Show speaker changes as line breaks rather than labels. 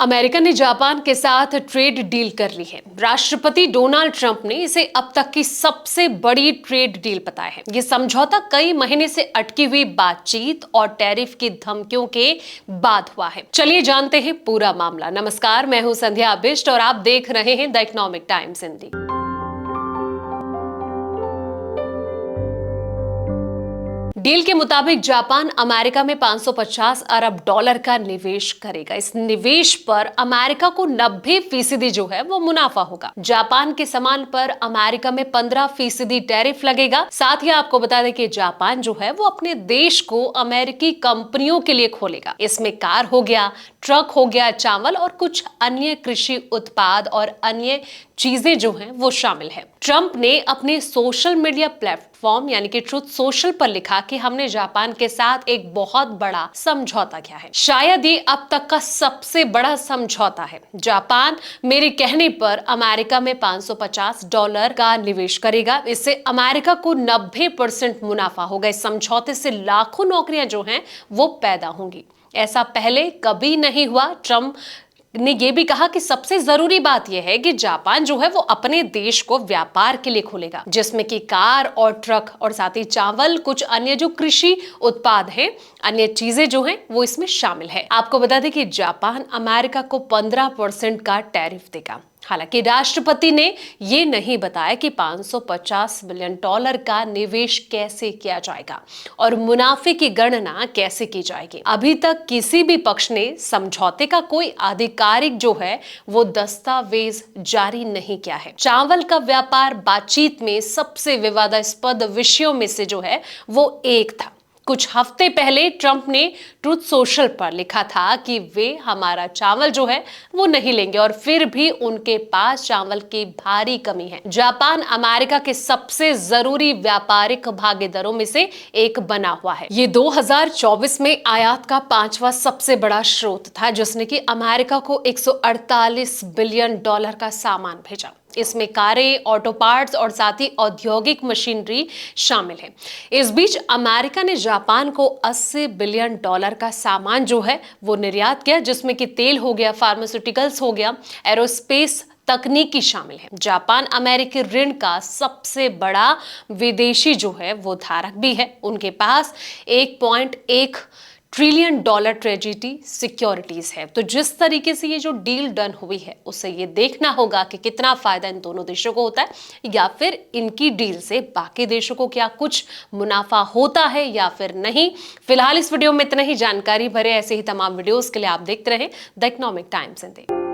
America ने Japan के साथ ट्रेड डील कर ली है। राष्ट्रपति डोनाल्ड ट्रंप ने इसे अब तक की सबसे बड़ी ट्रेड डील बताया है। ये समझौता कई महीने से अटकी हुई बातचीत और टैरिफ की धमकियों के बाद हुआ है। चलिए जानते हैं पूरा मामला। नमस्कार, मैं हूं संध्या बिष्ट और आप देख रहे हैं the economic times Hindi. Deal के मुताबिक जापान अमेरिका में 550 अरब डॉलर का निवेश करेगा। इस निवेश पर अमेरिका को 90% जो है वो मुनाफा होगा। जापान के सामान पर अमेरिका में 15% टैरिफ लगेगा। साथ ही आपको बता दें कि जापान जो है वो अपने देश को अमेरिकी कंपनियों के लिए खोलेगा। इसमें कार हो गया, ट्रक हो गया, चावल और कुछ अन्य कृषि उत्पाद और अन्य चीजें जो हैं वो शामिल है। ट्रंप ने अपने सोशल मीडिया प्लेटफॉर्म यानी कि ट्रुथ सोशल पर लिखा कि हमने जापान के साथ एक बहुत बड़ा समझौता किया है। शायद ये अब तक का सबसे बड़ा समझौता है। जापान मेरे कहने पर अमेरिका में 550 डॉलर का निवेश करेगा। इससे अमेरिका को 90% मुनाफा होगा। इस समझौते से लाखों नौकरियां जो हैं वो पैदा होंगी। ऐसा पहले कभी नहीं हुआ। ट्रंप ने यह भी कहा कि सबसे जरूरी बात यह है कि जापान जो है वो अपने देश को व्यापार के लिए खोलेगा, जिसमें कि कार और ट्रक और साथ ही चावल, कुछ अन्य जो कृषि उत्पाद हैं, अन्य चीजें जो हैं वो इसमें शामिल है। आपको बता दें कि जापान अमेरिका को 15% का टैरिफ देगा। हालांकि राष्ट्रपति ने ये नहीं बताया कि 550 बिलियन डॉलर का निवेश कैसे किया जाएगा और मुनाफे की गणना कैसे की जाएगी। अभी तक किसी भी पक्ष ने समझौते का कोई आधिकारिक जो है वो दस्तावेज जारी नहीं किया है। चावल का व्यापार बातचीत में सबसे विवादास्पद विषयों में से जो है वो एक था। कुछ हफ्ते पहले ट्रंप ने ट्रुथ सोशल पर लिखा था कि वे हमारा चावल जो है वो नहीं लेंगे और फिर भी उनके पास चावल की भारी कमी है। जापान अमेरिका के सबसे जरूरी व्यापारिक भागीदारों में से एक बना हुआ है। ये 2024 में आयात का 5वां सबसे बड़ा स्रोत था, जिसने कि अमेरिका को 148 बिलियन डॉलर का सामान भेजा। इसमें कारें, ऑटो पार्ट्स और साथ ही औद्योगिक मशीनरी शामिल है। इस बीच अमेरिका ने जापान को 80 बिलियन डॉलर का सामान जो है वो निर्यात किया, जिसमें कि तेल हो गया, फार्मास्यूटिकल्स हो गया, एरोस्पेस तकनीकी शामिल है। जापान अमेरिकी ऋण का सबसे बड़ा विदेशी जो है वो धारक भी है। उनके पास 1.1 ट्रिलियन डॉलर ट्रेजिडी सिक्योरिटीज है। तो जिस तरीके से ये जो डील डन हुई है उससे ये देखना होगा कि कितना फायदा इन दोनों देशों को होता है, या फिर इनकी डील से बाकी देशों को क्या कुछ मुनाफा होता है या फिर नहीं। फिलहाल इस वीडियो में इतना ही। जानकारी भरे ऐसे ही तमाम वीडियोस के लिए आप देखते रहें द इकोनॉमिक टाइम्स हिंदी।